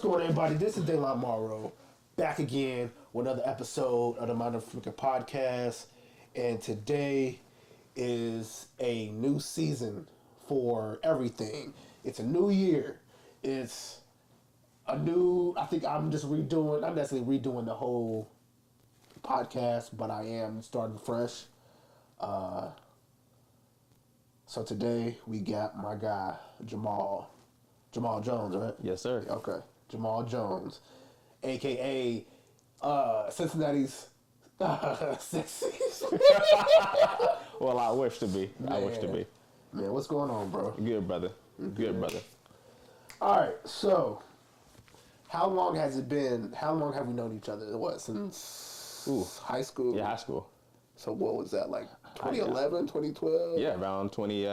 going on, everybody? This is Daylight Morrow, back again with another episode of the Filmmaker Podcast. And today is a new season for everything. It's a new year. It's a new, I think I'm not necessarily redoing the whole podcast, but I am starting fresh. So today we got my guy, Jamal Jones, right? Yes, sir. Okay. Jamal Jones, a.k.a. Cincinnati's Sexies. Well, I wish to be. Man. I wish to be. Man, what's going on, bro? Good, brother. Good, brother. All right, so how long has it been? How long have we known each other? What, since high school? Yeah, high school. So what was that, like 2011, 2012? Yeah, around 20.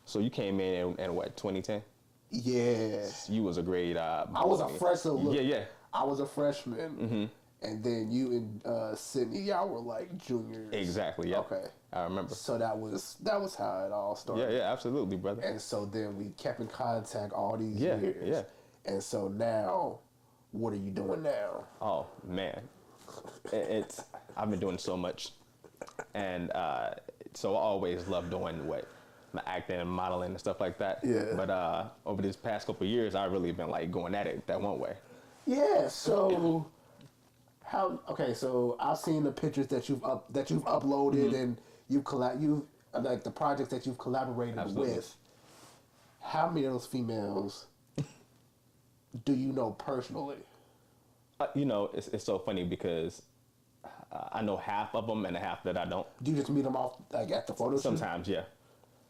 So you came in what, 2010? Yeah. You was a grade. I was a freshman. Yeah. I was a freshman. And then you and Sydney, y'all were like juniors. Exactly. Yeah. Okay. I remember. So that was how it all started. Yeah, absolutely, brother. And so then we kept in contact all these years. Yeah. And so now, what are you doing now? Oh man, I've been doing so much, and so I always loved doing my acting and modeling and stuff like that. Yeah. But over this past couple of years, I've really been like going at it that one way. Yeah. So so I've seen the pictures that you've uploaded and you've like the projects that you've collaborated Absolutely. with. How many of those females do you know personally? It's so funny because I know half of them and half that I don't. Do you just meet them off like at the photo shoot? Sometimes, yeah.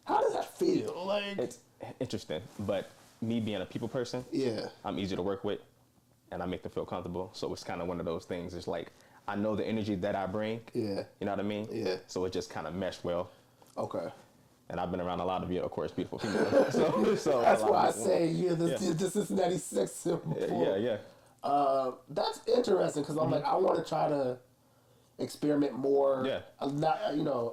How does that feel? Like, It's interesting, but me being a people person, yeah, I'm easy to work with, and I make them feel comfortable. So it's kind of one of those things. It's like I know the energy that I bring. Yeah. You know what I mean? Yeah. So it just kind of meshed well. Okay. And I've been around a lot of, of course, beautiful females. so That's why I say you're the Cincinnati sex symbol. Yeah. That's interesting because I'm like, I want to try to experiment more. Yeah.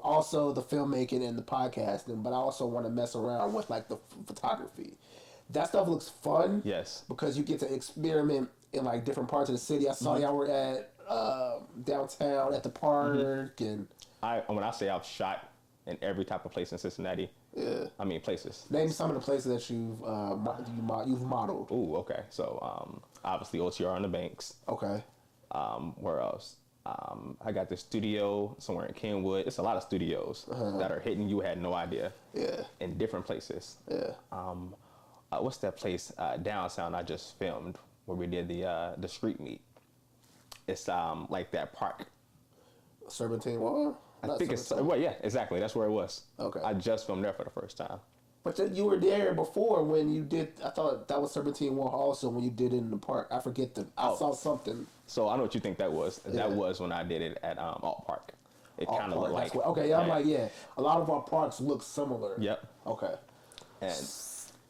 Also the filmmaking and the podcasting, but I also want to mess around with like the photography. That stuff looks fun. Yes. Because you get to experiment in like different parts of the city. I saw y'all were at downtown at the park and. When I say I've shot in every type of place in Cincinnati. Yeah. I mean places. Name some of the places that you've modeled. Ooh, okay. So obviously OTR on the Banks. Okay. Where else? I got this studio somewhere in Kenwood. It's a lot of studios that are hitting you had no idea. Yeah. In different places. Yeah. What's that place downtown I just filmed where we did the street meet? It's like that park. Serpentine Wall? I think it's yeah, exactly. That's where it was. Okay. I just filmed there for the first time. But you were there before when you did. I thought that was Serpentine Wall also when you did it in the park. I forget I saw something. So I know what you think that was. Yeah. That was when I did it at Alt Park. It kind of looked like. I'm like, yeah. A lot of our parks look similar. Yep. Okay. And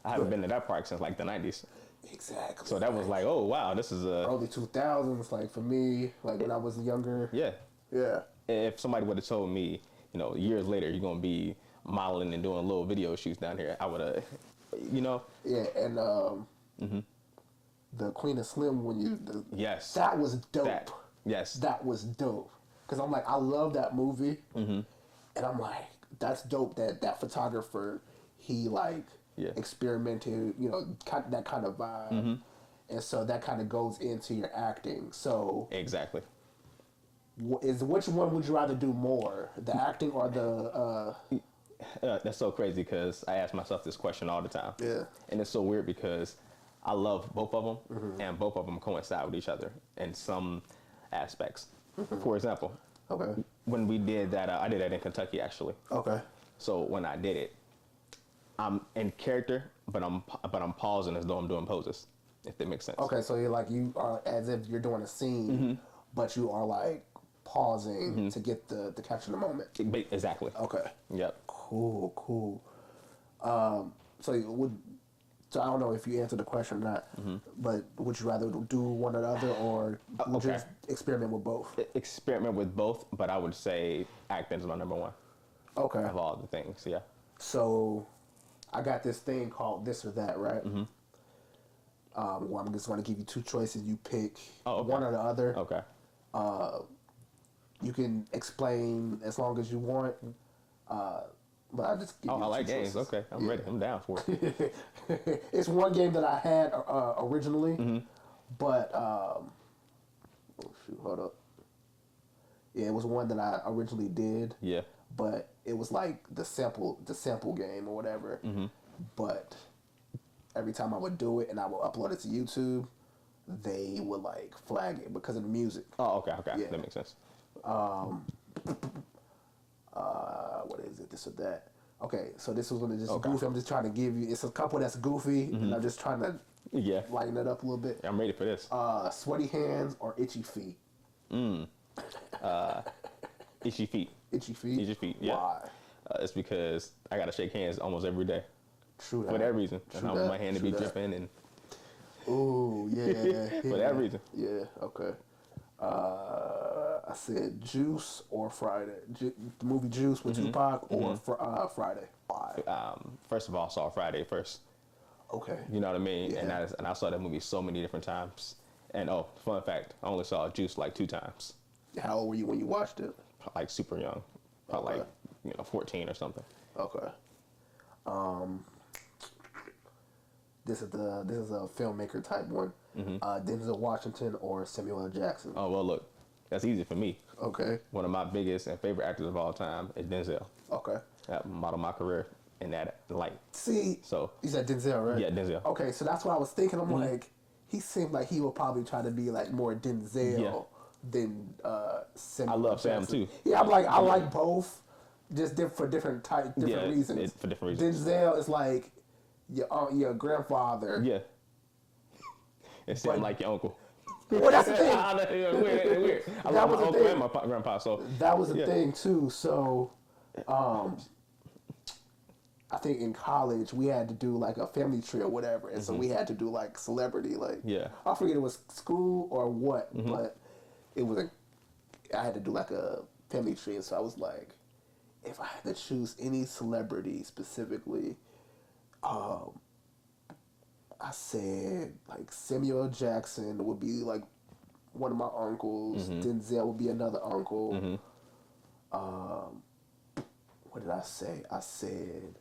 I haven't been to that park since like the 90s. Exactly. So that was like, oh wow, this is a early 2000s. Like for me, like when I was younger. Yeah. Yeah. If somebody would have told me, years later you're gonna be modeling and doing little video shoots down here, I would have, Yeah, and the Queen of Slim yes, that was dope. Yes, that was dope. Cause I'm like, I love that movie, and I'm like, that's dope. That photographer, he like experimented, that kind of vibe, and so that kind of goes into your acting. So exactly. Which one would you rather do more, the acting or the? That's so crazy because I ask myself this question all the time. Yeah. And it's so weird because I love both of them, and both of them coincide with each other in some aspects. For example, okay, when we did that, I did that in Kentucky actually. Okay. So when I did it, I'm in character, but I'm pausing as though I'm doing poses. If that makes sense. Okay, so you are as if you're doing a scene, but you are like pausing to get to capture the moment. Exactly. Okay. Yep. Cool. So I don't know if you answered the question or not, but would you rather do one or the other, or would you experiment with both? Experiment with both, but I would say acting is my number one. Okay. Of all the things, yeah. So I got this thing called This or That, right? Well, I'm just going to give you two choices. You pick Oh, okay. one or the other. Okay. You can explain as long as you want. But I just give Oh, you I like two games. choices. Okay, I'm ready. I'm down for it. It's one game that I had originally, but oh shoot, hold up. Yeah, it was one that I originally did. Yeah. But it was like the sample game or whatever. But every time I would do it and I would upload it to YouTube, they would like flag it because of the music. Oh, okay. Okay, Yeah. that makes sense. What is it? This or that. Okay, so this was one that's just Okay. goofy. I'm just trying to give you. It's a couple that's goofy, and I'm just trying to Yeah. lighten it up a little bit. I'm ready for this. Sweaty hands or itchy feet? Itchy feet. Itchy feet. Itchy feet. Yeah. Why? It's because I gotta shake hands almost every day True that. for that reason. And I True want that. my hand to be True that. dripping and Ooh, yeah. for that reason. Yeah. Okay. I said Juice or Friday. The movie Juice with Tupac or Friday. Why? First of all, I saw Friday first. Okay. You know what I mean? Yeah. And I saw that movie so many different times. And oh, fun fact, I only saw Juice like 2 times. How old were you when you watched it? Like super young. Probably Okay. like 14 or something. Okay. This is a filmmaker type one. Denzel Washington or Samuel L. Jackson. Oh well, look, that's easy for me. Okay. One of my biggest and favorite actors of all time is Denzel. Okay. That modeled my career in that light. See, So you said Denzel, right? yeah, Denzel. Okay, so that's what I was thinking. I'm like, he seemed like he would probably try to be like more Denzel Yeah. than Samuel. I love Sam, Jackson. too. Yeah, I'm like I like both, just for different Yeah, reasons. for different reasons. Denzel is like your grandfather. Yeah. It sounds But- like your uncle. Well, that's the thing. I know, it's weird. It's weird. I That love was my the uncle thing. and my grandpa. So That was the yeah. thing too. So, I think in college we had to do like a family tree or whatever, and so we had to do like celebrity, like Yeah. I forget it was school or what, but it was I had to do like a family tree, and so I was like, if I had to choose any celebrity specifically, I said like Samuel Jackson would be like one of my uncles. Denzel would be another uncle. What did I say? I said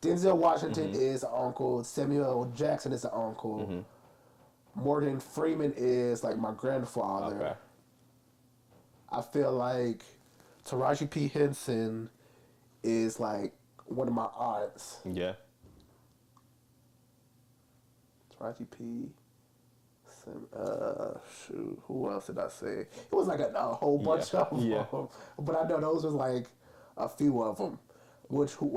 Denzel Washington is an uncle. Samuel Jackson is an uncle. Morgan Freeman is like my grandfather. Okay. I feel like Taraji P. Henson is like one of my aunts. Yeah. Taraji P. Shoot, who else did I say? It was like a whole bunch Yeah. of them. Yeah. But I know those was like a few of them.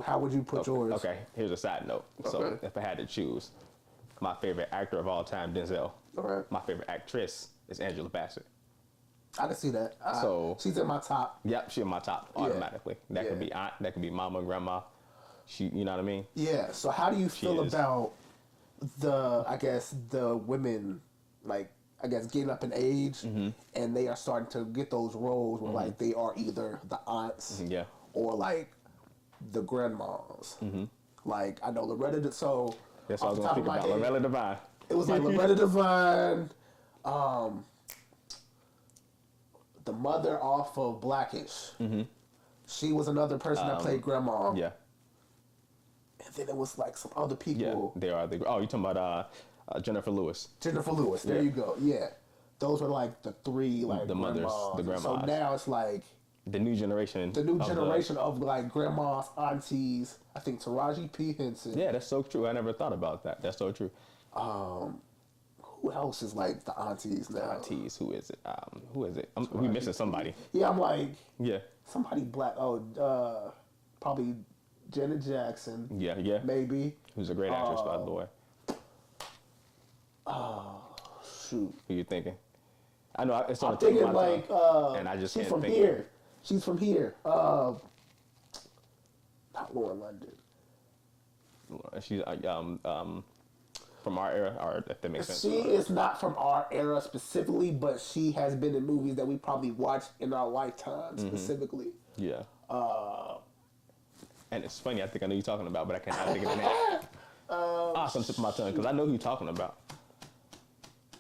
How would you put yours? Okay. Here's a side note. So Okay. if I had to choose, my favorite actor of all time, Denzel. All right. My favorite actress is Angela Bassett. I can see that. So- she's in my top. Yep, she's in my top automatically. That could Yeah. be aunt. That could be mama, grandma. You know what I mean? Yeah. So how do you feel is. about the women, like, I guess getting up in age and they are starting to get those roles where like they are either the aunts Yeah. or like the grandmas. Like I know Loretta. So That's all I off was the going top to of speak my about. head, Loretta Devine. it was like Loretta Devine, the mother off of Blackish. She was another person that played grandma. Yeah. And then it was like some other Yeah. people. They are. Oh, you talking about Jennifer Lewis. Jennifer Lewis. There Yeah. you go. Yeah. Those were like the three like The mothers, grandmas. the So grandmas. now it's like The new generation. the new of generation of like grandmas, aunties. I think Taraji P. Henson. Yeah, that's so true. I never thought about that. That's so true. Who else is like the aunties now? Aunties. Who is it? Who is it? We missing somebody. Yeah, I'm like Yeah. somebody black. Oh, probably Janet Jackson. Yeah. Yeah. Maybe. Who's a great actress, by the way. Shoot. Who you thinking? I know it's on I'm the tip thinking of my like tongue, and I just she's can't from think. here. She's from here. Not Lauren London. She's from our era, or if that makes sense. She is not from our era specifically, but she has been in movies that we probably watched in our lifetime specifically. Yeah. And it's funny. I think I know you're talking about, but I can't think of the name. it's on the tip of my tongue because I know who you're talking about.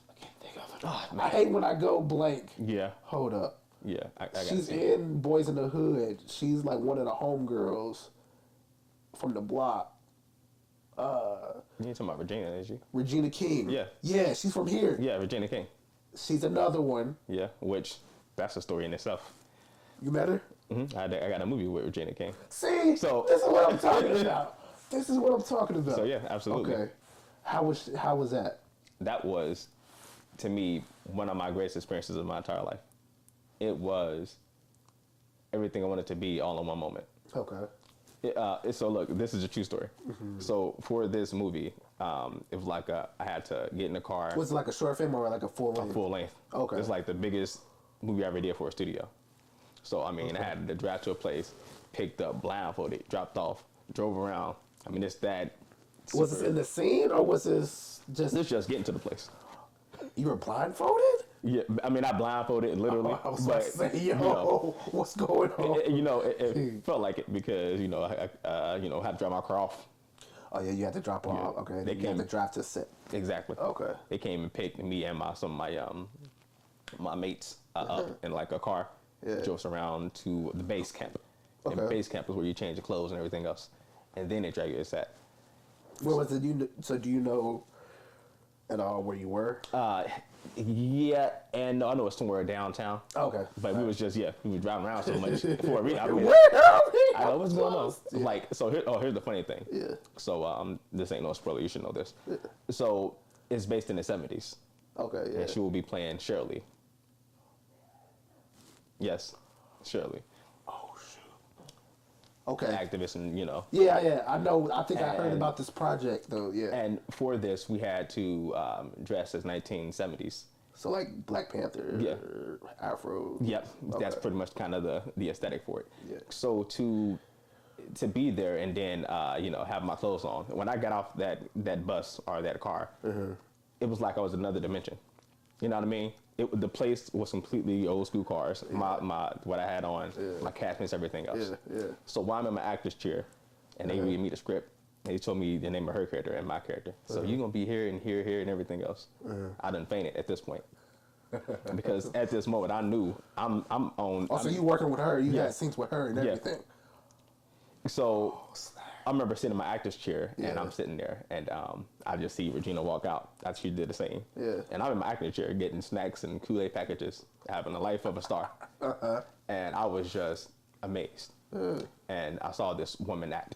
I can't think of it. Oh, I hate when I go blank. Yeah. Hold up. Yeah, I got She's in Boys in the Hood. She's like one of the homegirls from the block. You ain't talking about Regina, is you? Regina King. Yeah. Yeah, she's from here. Yeah, Regina King. She's another one. Yeah, which that's a story in itself. You met her? Mm-hmm. I got a movie with Regina King. See, so this is what I'm talking about. This is what I'm talking about. So yeah, absolutely. Okay, how was that? That was, to me, one of my greatest experiences of my entire life. It was everything I wanted to be all in one moment. Okay. So look, this is a true story. Mm-hmm. So for this movie, it was like I had to get in the car. Was it like a short film or like a full length? A full length. Okay. It's like the biggest movie I ever did for a studio. So I mean, I had to drive to a place, picked up, blindfolded, dropped off, drove around. I mean, it's that. Was this in the scene or was this just? This just getting to the place. You were blindfolded? Yeah, I mean, I blindfolded literally. I was about to say, what's going on? It felt like it because I had to drop my car off. Oh yeah, you had to drop off. Yeah. Okay, you had to drive to set. Exactly. Okay. They came and picked me and some of my mates up in like a car. Yeah. Drove us around to the base camp. Okay. And base camp is where you change your clothes and everything else, and then they drag you to set. Where was it? So do you know at all where you were? Yeah, and no, I know it's somewhere downtown. Okay. But we was driving around so much for a reason. I know what's going on. Yeah. Like, so here's the funny thing. Yeah. So this ain't no spoiler. You should know this. Yeah. So it's based in the 70s. Okay. Yeah. And she will be playing Shirley. Yes, Shirley. Oh shoot. Okay. Activist and Yeah. I know. I think I heard about this project though. Yeah. And for this, we had to dress as 1970s. So like Black Panther. Yeah. Afro. Yep. Okay. That's pretty much kind of the aesthetic for it. Yeah. So to be there and then have my clothes on. When I got off that bus or that car, it was like I was another dimension. You know what I mean? The place was completely old school cars. Yeah. My what I had on, my castmates, everything else. Yeah. So while I'm in my actor's chair, and they read me the script, they told me the name of her character and my character. So you're gonna be here and here and everything else. I done fainted at this point. Because at this moment I knew I'm on. Also, you working with her? You got syncs with her and everything. So I remember sitting in my actor's chair and I'm sitting there and I just see Regina walk out. She did the same. Yeah. And I'm in my actor's chair getting snacks and Kool-Aid packages, having the life of a star. And I was just amazed. And I saw this woman act.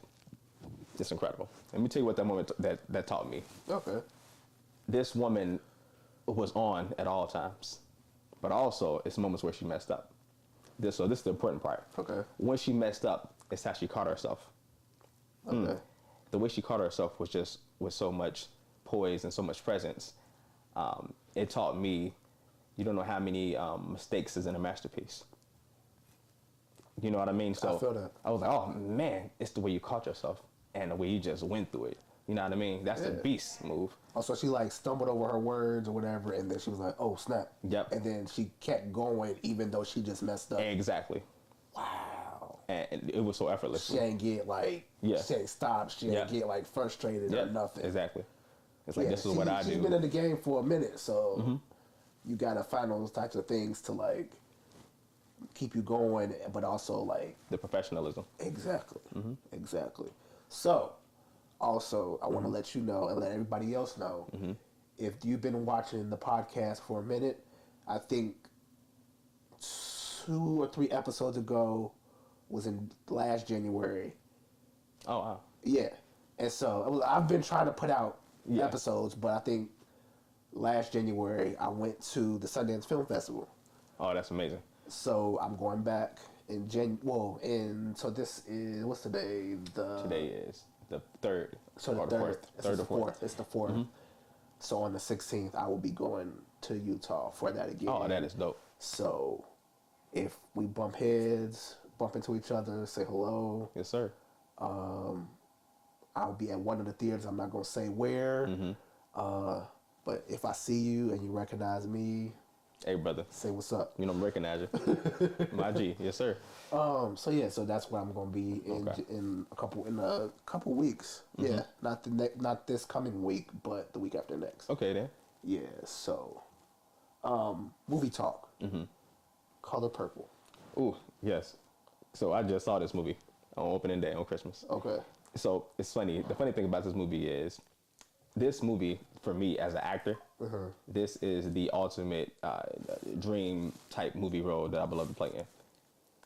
It's incredible. Let me tell you what that moment that taught me. Okay. This woman was on at all times, but also it's moments where she messed up. This is the important part. Okay. When she messed up, it's how she caught herself. Okay. The way she caught herself was just with so much poise and so much presence. It taught me, you don't know how many mistakes is in a masterpiece. You know what I mean? So I feel that. I was like, oh man, it's the way you caught yourself and the way you just went through it. You know what I mean? That's the beast move. Also, she like stumbled over her words or whatever, and then she was like, "Oh snap!" Yep. And then she kept going, even though she just messed up. Exactly. Wow. And it was so effortless. She ain't get like, she ain't stop. She ain't get like frustrated or nothing. Exactly. It's like, this is what I do. She's been in the game for a minute, so you gotta find those types of things to like keep you going, but also like the professionalism. Exactly. Exactly. So, also, I want to let you know and let everybody else know, if you've been watching the podcast for a minute, I think 2 or 3 episodes ago was in last January. Oh, wow. Yeah. And so I've been trying to put out episodes, but I think last January I went to the Sundance Film Festival. Oh, that's amazing. So I'm going back in so this is, what's today? Today is the 3rd. So the 3rd. It's the 4th. It's the 4th. So on the 16th, I will be going to Utah for that again. Oh, that is dope. So if we bump heads, bump into each other, say hello. Yes, sir. I'll be at one of the theaters. I'm not going to say where. But if I see you and you recognize me, Hey, brother. Say what's up. You know, I'm recognizing you. My G. Yes, sir. So that's where I'm gonna be in a couple weeks. Yeah, not this coming week, but the week after next. Okay, then. Yeah. So, movie talk. Color Purple. Ooh, yes. So I just saw this movie on opening day on Christmas. Okay. So it's funny. The funny thing about this movie is, this movie for me as an actor, this is the ultimate dream type movie role that I would love to play in.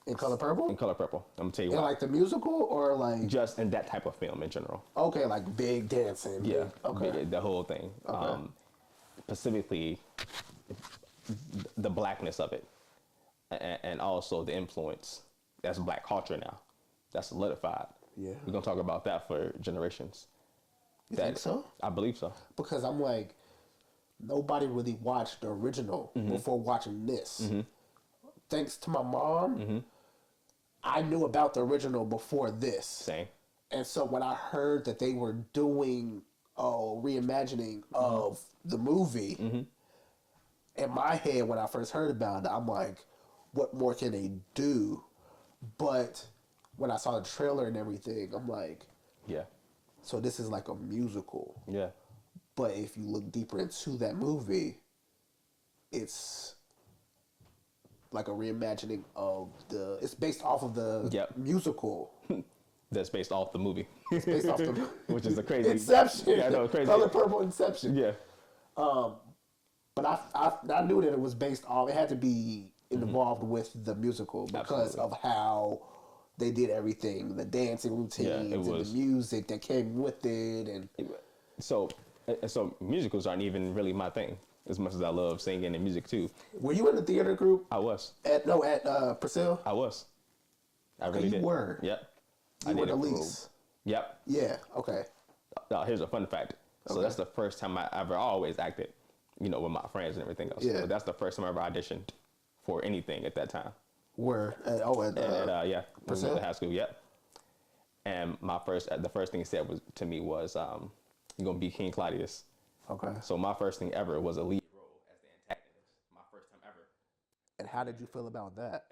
In Color Purple? In Color Purple. I'm gonna tell you In why. like the musical or like Just in that type of film in general. okay, like big dancing. Yeah. Okay. The whole thing. Okay. Specifically, the blackness of it, and also the influence that's black culture now. That's solidified. Yeah. We're gonna talk about that for generations. You think so? I believe so. Because I'm like, nobody really watched the original before watching this. Thanks to my mom, I knew about the original before this. Same. And so when I heard that they were doing a reimagining of the movie, in my head when I first heard about it, I'm like, what more can they do? But when I saw the trailer and everything, I'm like, Yeah. so this is like a musical. Yeah. But if you look deeper into that movie, it's like a reimagining of it's based off of the musical. That's based off the movie. It's based off the Which is a crazy Inception. Yeah, I know, crazy. Color Purple Inception. Yeah. But I knew that it was based off, it had to be involved with the musical because Absolutely. of how they did everything, the dancing routines and the music that came with it. And So musicals aren't even really my thing, as much as I love singing and music too. were you in the theater group? I was. At Purcell? I was. I really you did. were? Yep. You I were did the it for- least. Yep. Yeah, okay. Now, here's a fun fact. So Okay. that's the first time I ever always acted, with my friends and everything else. Yeah. But that's the first time I ever auditioned for anything at that time. Where? At Purcell? Purcell? High school, yep. And the first thing he said to me was, you're going to be King Claudius. Okay. So my first thing ever was a lead role as the antagonist. My first time ever. And how did you feel about that?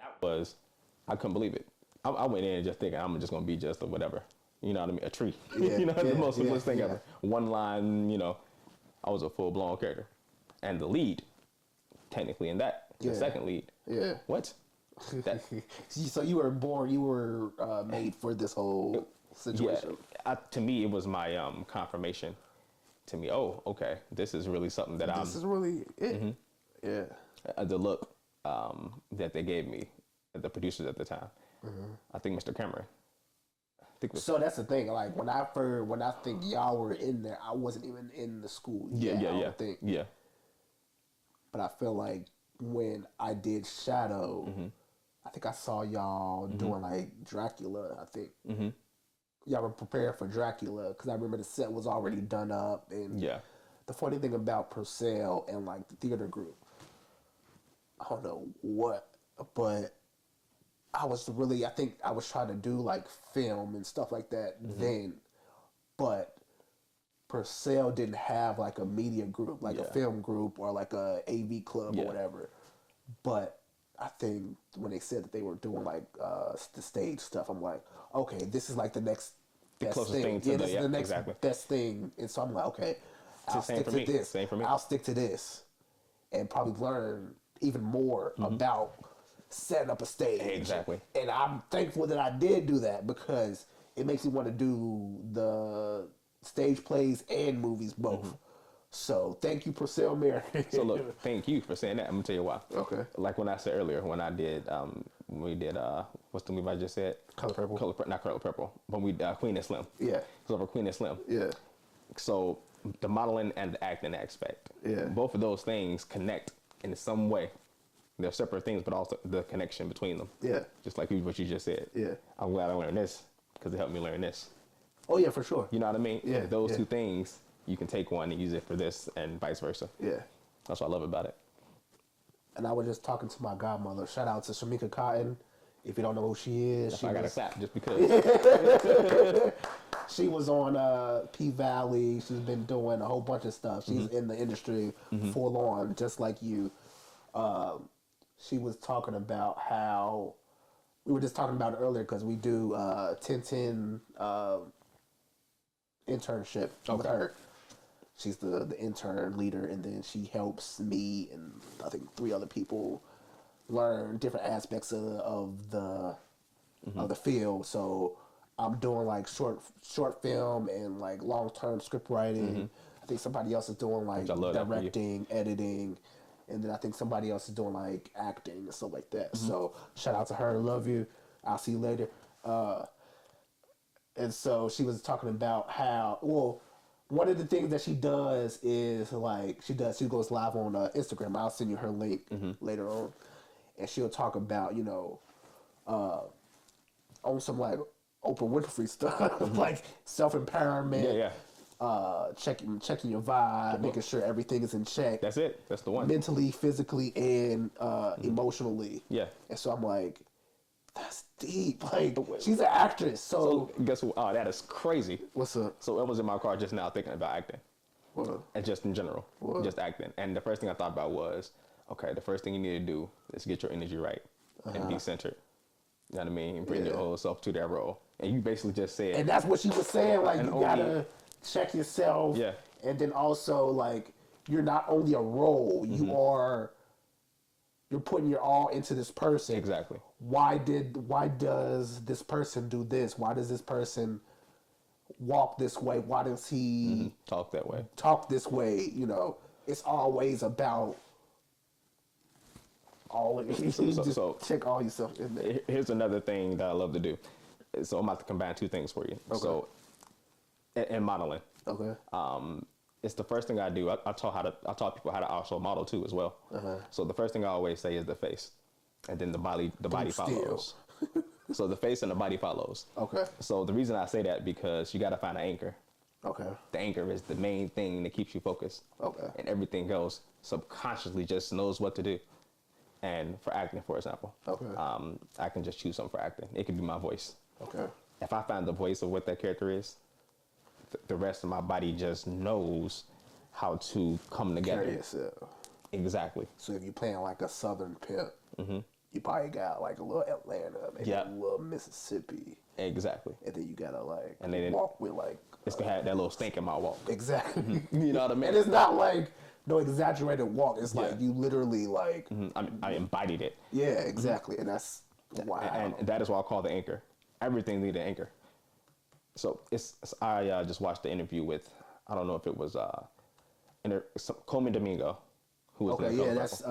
I couldn't believe it. I went in just thinking I'm just going to be just a whatever. You know what I mean? A tree. Yeah, The most simplest thing ever. One line, I was a full-blown character. And the lead, technically in that, the second lead. Yeah. What? So you were made for this whole situation. Yeah, to me, it was my confirmation. To me, oh, okay, this is really something that This is really it. Yeah. The look that they gave me, the producers at the time. I think Mr. Cameron. So that's the thing. Like when I think y'all were in there, I wasn't even in the school. I don't think. Yeah. But I feel like when I did Shadow, I think I saw y'all doing like Dracula. I think y'all were prepared for Dracula because I remember the set was already done up. And the funny thing about Purcell and like the theater group, I don't know what, but I think I was trying to do like film and stuff like that then, but Purcell didn't have like a media group, like a film group or like a AV club or whatever. But I think when they said that they were doing like the stage stuff, I'm like, okay, this is like the next best thing. This is the next best thing. And so I'm like, okay, I'll stick to this. Same for me. I'll stick to this and probably learn even more about setting up a stage. Exactly. And I'm thankful that I did do that because it makes me want to do the stage plays and movies both. So thank you, Purcell Mary. So look, thank you for saying that. I'm gonna tell you why. Okay. Like when I said earlier, when we did what's the movie I just said? Color Purple. Not Color Purple, but we Queen and Slim. Yeah. So for Queen and Slim. Yeah. So the modeling and the acting aspect. Yeah. Both of those things connect in some way. They're separate things, but also the connection between them. Yeah. Just like what you just said. Yeah. I'm glad I learned this because it helped me learn this. Oh yeah, for sure. You know what I mean? Yeah. Those two things, you can take one and use it for this and vice versa. Yeah. That's what I love about it. And I was just talking to my godmother. Shout out to Shamika Cotton. If you don't know who she is, I got to clap just because. She was on P Valley. She's been doing a whole bunch of stuff. She's in the industry full on, just like you. She was talking about how we were just talking about it earlier because we do 10-10 internship with her. She's the intern leader, and then she helps me and I think 3 other people learn different aspects of the field. So I'm doing like short film and like long-term script writing. I think somebody else is doing like directing, editing, and then I think somebody else is doing like acting and stuff like that. So shout out to her. Love you. I'll see you later. And so she was talking about how, well, one of the things that she does is like she goes live on Instagram. I'll send you her link later on, and she'll talk about on some like Oprah Winfrey stuff, like self-empowerment, checking your vibe, making sure everything is in check. That's it. That's the one. Mentally, physically, and emotionally. Yeah. And so I'm like, that's deep. Like, she's an actress, so guess what? Oh, that is crazy. What's up? So I was in my car just now thinking about acting. What? And just in general, just acting. And the first thing I thought about was, okay, the first thing you need to do is get your energy right and be centered. You know what I mean? Bring your whole self to that role. And you basically just said... And that's what she was saying. Like, you gotta check yourself. Yeah. And then also, like, you're not only a role, you're putting your all into this person. Exactly. Why does this person do this? Why does this person walk this way? Why does he talk that way? Talk this way, you know. It's always about all of it. So check all yourself in there. Here's another thing that I love to do. So I'm about to combine 2 things for you. Okay. So in modeling. Okay. It's the first thing I do. I taught people how to also model too as well. So the first thing I always say is the face, and then the body follows. So the face and the body follows. Okay. So the reason I say that because you got to find an anchor. Okay. The anchor is the main thing that keeps you focused. Okay. And everything else subconsciously just knows what to do. And for acting, for example, I can just choose something for acting. It could be my voice. Okay. If I find the voice of what that character is, the rest of my body just knows how to come together. Carry yourself. Exactly. So if you're playing like a Southern pimp, you probably got like a little Atlanta, maybe a little Mississippi. Exactly. And then you gotta like walk with like... It's gonna have that little stink in my walk. Exactly. You know what I mean? And it's not like no exaggerated walk. It's like you literally like... I embodied it. Yeah, exactly. And that's... Wow. And that is what I call the anchor. Everything needs an anchor. So I just watched the interview with, I don't know if it was Coleman Domingo, who was that's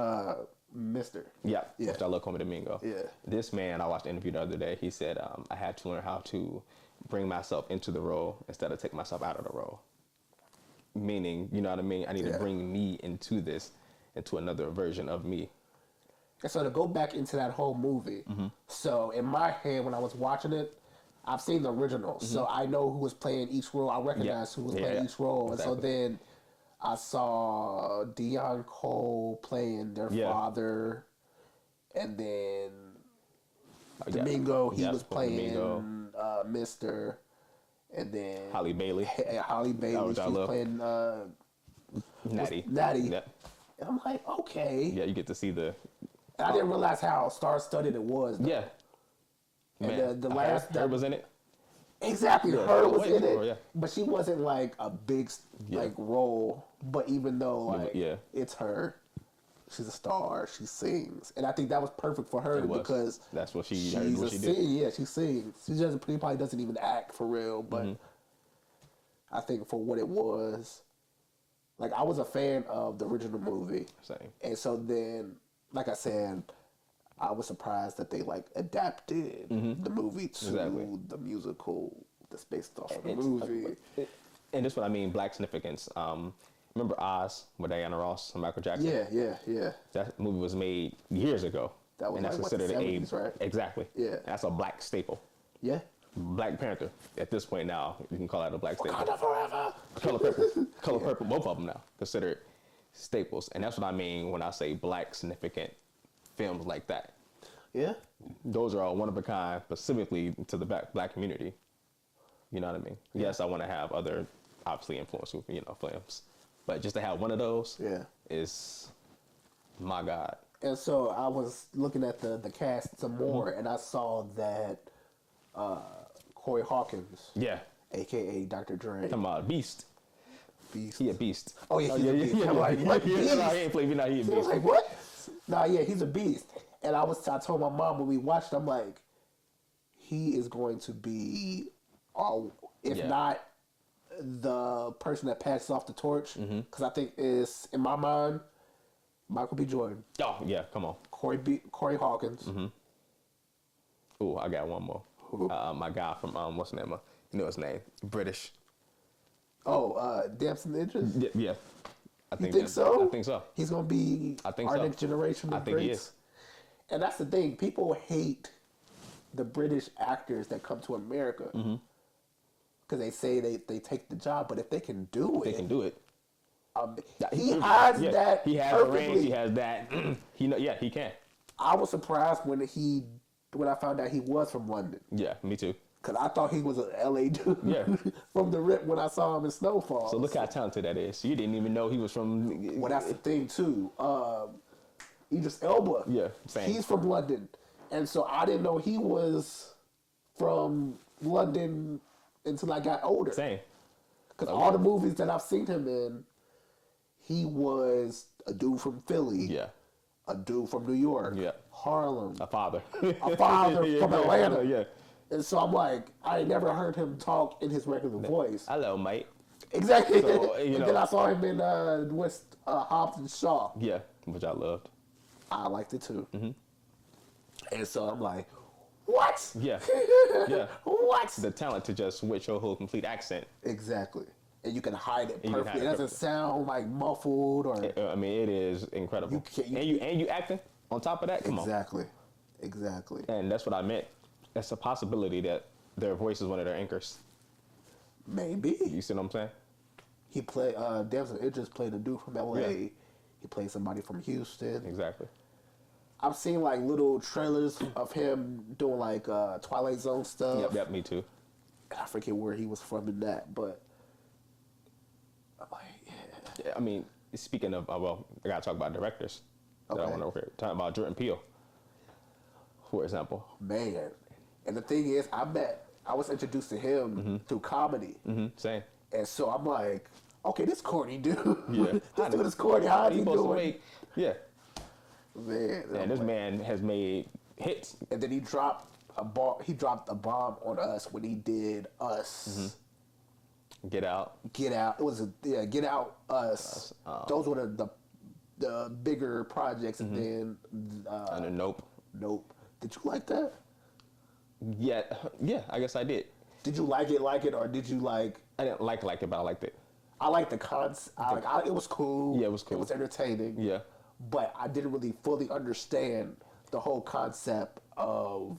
Mr. Yeah, I love Coleman Domingo. Yeah. This man, I watched the interview the other day. He said I had to learn how to bring myself into the role instead of taking myself out of the role. Meaning, you know what I mean? I need to bring me into another version of me. And so to go back into that whole movie, so in my head when I was watching it, I've seen the original, so I know who was playing each role. I recognize who was playing each role. Exactly. And so then I saw Dion Cole playing their father, and then Domingo, he was playing Mr., and then Holly Bailey, she's playing Natty. Yep. And I'm like, okay. Yeah, you get to see the... I didn't realize how star-studded it was, though. Yeah. And the last... Her was in it? Exactly, her was in it. But she wasn't like a big role. But even though it's her, she's a star, she sings. And I think that was perfect for her because... That's what she's a singer. Yeah, she sings. She probably doesn't even act for real, but I think for what it was... Like, I was a fan of the original movie. Same. And so then, like I said... I was surprised that they like adapted the movie to the musical that's based off the movie. And that's what I mean, Black significance. Remember Oz with Diana Ross and Michael Jackson? Yeah. That movie was made years ago. That was that's considered the 70s, right? Exactly. Yeah. That's a Black staple. Yeah. Black Panther. At this point now, you can call that a Black staple. Wakanda forever. Color Purple. Color Purple, both of them now considered staples. And that's what I mean when I say Black significant films like that. Yeah. Those are all one of a kind, specifically to the Black community. You know what I mean? Yeah. Yes, I want to have other, obviously, influential, films. But just to have one of those is, my God. And so I was looking at the cast some more, and I saw that Corey Hawkins, Yeah. a.k.a. Dr. Dre. Talking about Beast. Beast. He a beast. Oh, yeah, he's a beast. I'm like, what beast? No, he ain't playing. No, he a I was beast. like, what? Nah, yeah, he's a beast. And I told my mom when we watched, I'm like, he is going to be, if not the person that passes off the torch, because I think is, in my mind, Michael B. Jordan. Oh, yeah, come on. Corey Hawkins. Ooh, I got one more. Who? My guy from, what's the name of, you know his name? British. Oh, Damson Idris? Yeah. I You think so? I think so. He's going to be I think our so. next generation of I think he greats? is. And that's the thing. People hate the British actors that come to America because they say they take the job, but if they can do it, They can do it. He has that. He has perfectly. the range. He has that. He can. I was surprised when I found out he was from London. Yeah, me too. Cause I thought he was an LA dude Yeah. from the rip when I saw him in Snowfall. So look how talented that is. You didn't even know he was from. Well, that's the thing too. Idris Elba. Yeah, same. He's from London, and so I didn't know he was from London until I got older. Same. Because all the movies that I've seen him in, he was a dude from Philly. Yeah. A dude from New York. Yeah. Harlem. A father. A father Yeah, from yeah, Atlanta. Yeah. And so I'm like, I ain't never heard him talk in his regular voice. Hello, mate. Exactly. So, and then I saw him in Hobbs and Shaw. Yeah, which I loved. I liked it too. And so I'm like, what? Yeah. Yeah. What? The talent to just switch your whole complete accent. Exactly. And you can hide it And you can perfectly. hide It it doesn't sound like muffled or I mean, it is incredible. And you acting on top of that. Come on. Exactly. And that's what I meant. That's a possibility that their voice is one of their anchors. Maybe. You see what I'm saying? He played Damson Idris played a dude from LA. Yeah. He played somebody from Houston. Exactly. I've seen like little trailers of him doing like Twilight Zone stuff. Yep, me too. I forget where he was from in that, but I'm like, yeah. I mean, speaking of, I gotta talk about directors. That I Okay. want to over talking about Jordan Peele, for example. Man. And the thing is, I was introduced to him through comedy. Same. And so I'm like, okay, this corny dude. Yeah. This dude is corny. How is he supposed to doing? make? Yeah. Man. And this man has made hits. And then he dropped a bomb on Us when he did Us. Get Out. Get Out. It was Get Out, Us. Those were the bigger projects, and then And then Nope. Nope. Did you like that? Yeah, I guess I did. Did you like it, or did you like? I didn't like it, but I liked it. I liked the concept. It was cool. Yeah, it was cool. It was entertaining. Yeah. But I didn't really fully understand the whole concept of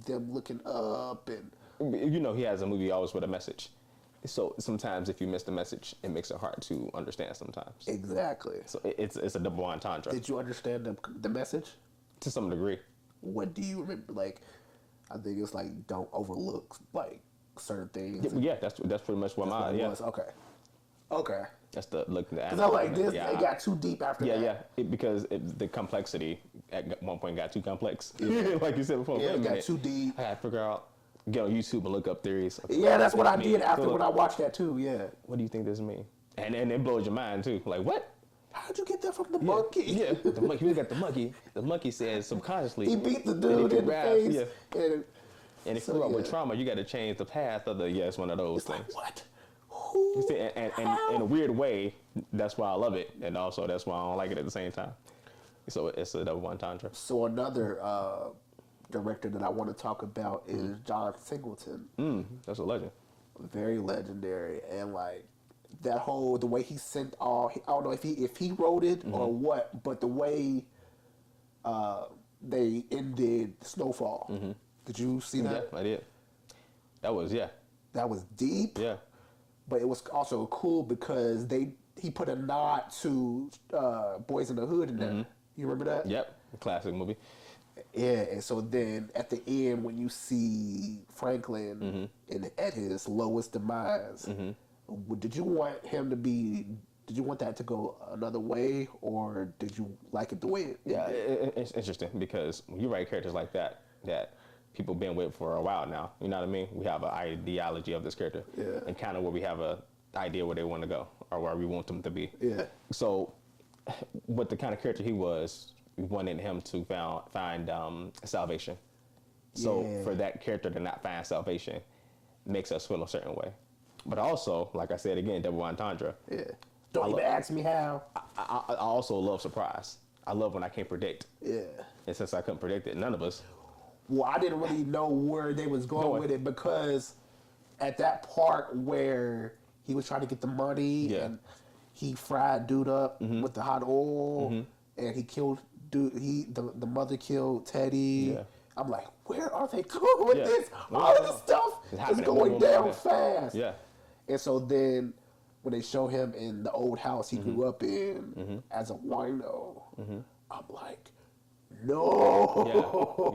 them looking up and. You know, he has a movie always with a message. So sometimes if you miss the message, it makes it hard to understand sometimes. Exactly. So it's a double entendre. Did you understand the message? To some degree. What do you remember? Like, I think it's like don't overlook like certain things. Yeah, that's pretty much what mine. Yeah, was. Okay. that's the look. Because I'm like this. Yeah, It got too deep after that. Yeah. Because the complexity at one point got too complex. Like you said before. Yeah, Wait a it got minute. too deep. I gotta figure out. Get on YouTube and look up theories. Yeah, that's what I did after So, when I watched that too. Yeah. What do you think this means? And it blows your mind too. Like what? How'd you get that from the monkey? Yeah, the monkey. We got the monkey. The monkey says subconsciously. He beat the dude in the face. Yeah. And if So, you grew up yeah. with trauma, you got to change the path of the. Yeah, it's one of those It's things. like what? Who? You see, and in a weird way, that's why I love it, and also that's why I don't like it at the same time. So it's a double entendre. So another director that I want to talk about is John Singleton. That's a legend. Very legendary, and like that the way he sent all. I don't know if he wrote it or what, but the way they ended Snowfall. Did you see that? Yeah, I did. That was That was deep. yeah. But it was also cool because he put a nod to Boys in the Hood in there. You remember that? Yep, classic movie. Yeah, and so then at the end when you see Franklin at his lowest demise, did you want him to be Did you want that to go another way, or did you like it the way it Yeah, did? it's interesting because when you write characters like that people been with for a while now, you know what I mean? We have an ideology of this character, Yeah. and kind of where we have a idea where they want to go or where we want them to be. Yeah. So, what the kind of character he was, we wanted him to find salvation. So Yeah. for that character to not find salvation makes us feel a certain way. But also, like I said again, double entendre. Yeah. Don't even ask me how. I also love surprise. I love when I can't predict. Yeah. And since I couldn't predict it, none of us. Well, I didn't really know where they was going with it, because at that part where he was trying to get the money, Yeah. and he fried dude up with the hot oil, and he killed dude. The mother killed Teddy. Yeah. I'm like, where are they going with Yeah. this? Well, All of this stuff it's is happening. going Boom, boom, down boom. fast. Yeah. And so then when they show him in the old house he grew up in as a wino, I'm like, no,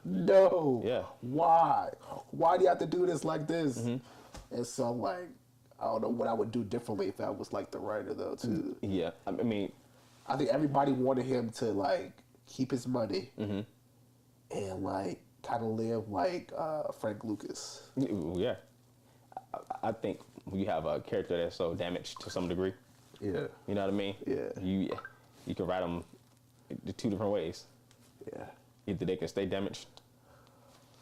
no. Yeah. Why? Why do you have to do this like this? And so, like, I don't know what I would do differently if I was like the writer, though, too. Yeah. I mean, I think everybody wanted him to, like, keep his money and, like, kind of live like Frank Lucas. yeah. I think when you have a character that's so damaged to some degree, Yeah. you know what I mean? Yeah. You can write them two different ways. Yeah. Either they can stay damaged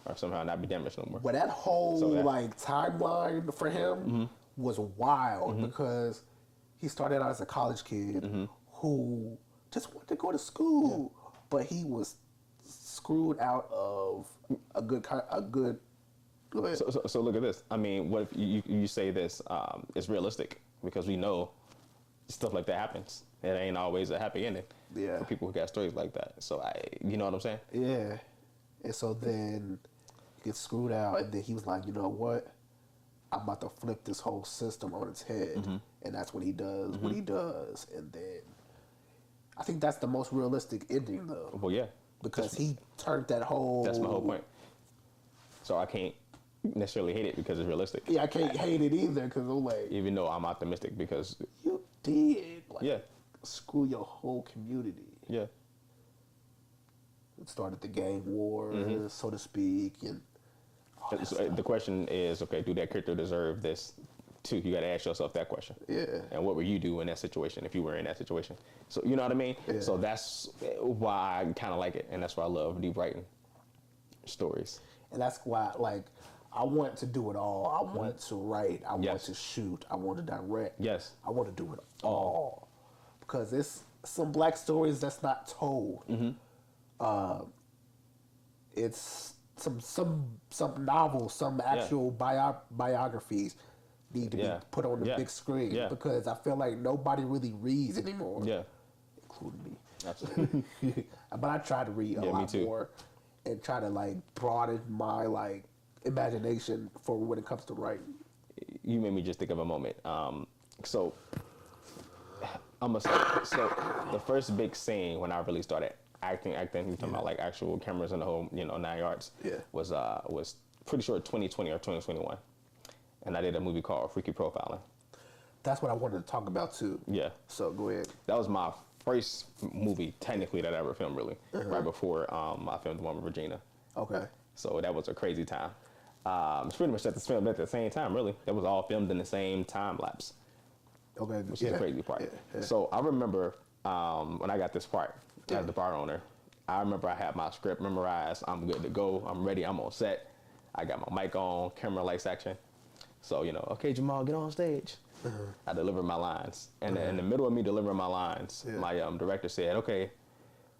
or somehow not be damaged no more. But that whole So that- like timeline for him was wild, because he started out as a college kid who just wanted to go to school, but he was screwed out of a good. Go ahead. So look at this. I mean, what if you say this is realistic, because we know stuff like that happens. It ain't always a happy ending Yeah. for people who got stories like that. So you know what I'm saying? Yeah. And so then he gets screwed out, and then he was like, you know what? I'm about to flip this whole system on its head. And that's what he does, what he does. And then I think that's the most realistic ending, though. Well, yeah. Because he turned that whole... That's my whole point. So I can't necessarily hate it because it's realistic. Yeah, I can't hate it either, because I'm like, Even though I'm optimistic because, you did, like, yeah, screw your whole community. yeah. It started the gang war, so to speak, and all that So, stuff. the question is, okay, do that character deserve this too? You got to ask yourself that question. Yeah. And what would you do in that situation if you were in that situation? So you know what I mean? Yeah. So that's why I kind of like it, and that's why I love deep writing stories. And that's why, like, I want to do it all. I want to write. I want Yes. to shoot. I want to direct. Yes. I want to do it all. Because it's some black stories that's not told. It's some novels, some actual biographies need to be Yeah. put on the Yeah. big screen. Yeah. Because I feel like nobody really reads anymore. Yeah, Including me. absolutely. But I try to read a Yeah, me lot too. more and try to like broaden my like imagination for when it comes to writing. You made me just think of a moment. So the first big scene when I really started acting, you talking about like actual cameras and the whole, 9 yards. Yeah. Was pretty sure 2020 or 2021, and I did a movie called Freaky Profiling. That's what I wanted to talk about too. Yeah. So go ahead. That was my first movie technically that I ever filmed, really, right before I filmed the one with Regina. Okay. So that was a crazy time. It's pretty much set this film at the same time, really. That was all filmed in the same time lapse, Okay. which is the crazy part. So I remember when I got this part as the bar owner, I remember I had my script memorized. I'm good to go. I'm ready. I'm on set. I got my mic on, camera, lights, action. So, okay, Jamal, get on stage. I delivered my lines. And in the middle of me delivering my lines, my director said, okay,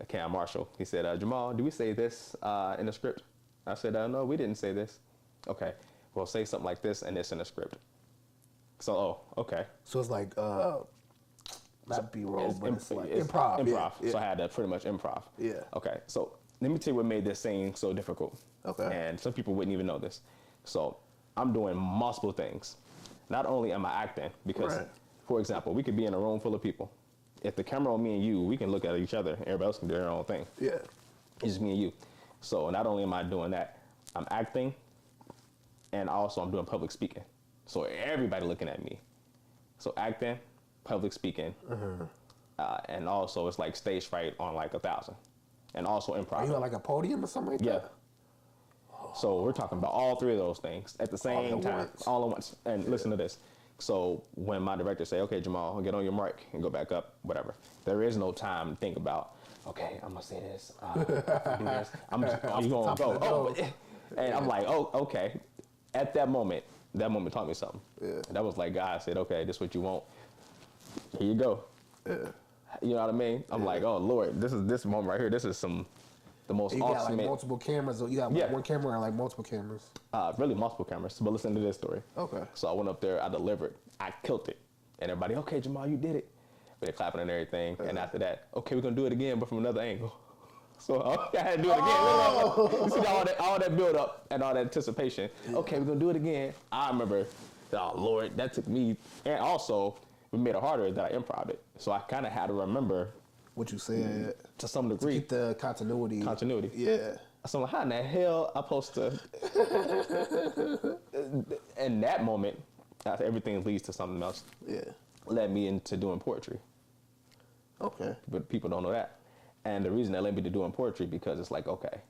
Cam Marshall, he said, Jamal, do we say this in the script? I said, no, we didn't say this. Okay, well, say something like this and this in the script. So, okay. So it's like not B-roll, but it's like it's improv. Improv. Yeah. So I had to pretty much improv. Yeah. Okay, so let me tell you what made this scene so difficult. Okay. And some people wouldn't even know this. So I'm doing multiple things. Not only am I acting, because, Right. for example, we could be in a room full of people. If the camera on me and you, we can look at each other. Everybody else can do their own thing. Yeah. It's just me and you. So not only am I doing that, I'm acting, and also I'm doing public speaking. So everybody looking at me. So acting, public speaking, and also it's like stage fright on like 1,000, and also improv. Are you on like a podium or something like Yeah. that? So we're talking about all three of those things at the same time, all at once. And listen to this. So when my director say, "Okay, Jamal, get on your mark and go back up," whatever, there is no time to think about, "Okay, I'm gonna say this, if I do this, I'm just you gonna go." Oh, and I'm like, "Oh, okay." At that moment taught me something. Yeah. And that was like God said, "Okay, this is what you want. Here you go." Yeah. You know what I mean? I'm like, "Oh Lord, this moment right here. This is the most You got ultimate." like multiple cameras, or you got one camera or like multiple cameras? Really multiple cameras, but listen to this story. Okay. So I went up there, I delivered, I killed it. And everybody, "Okay, Jamal, you did it." But they're clapping and everything. And after that, "Okay, we're gonna do it again, but from another angle." So I had to do it again. You see all that build up and all that anticipation. Yeah. "Okay, we're gonna do it again." I remember, oh Lord, that took me, and also it made it harder that I improv it. So I kind of had to remember what you said to some degree. To keep the continuity. Yeah. So I'm like, how in the hell I supposed to? In that moment, after everything leads to something else. Yeah. Led me into doing poetry. Okay. But people don't know that. And the reason that led me to doing poetry, because it's like, okay,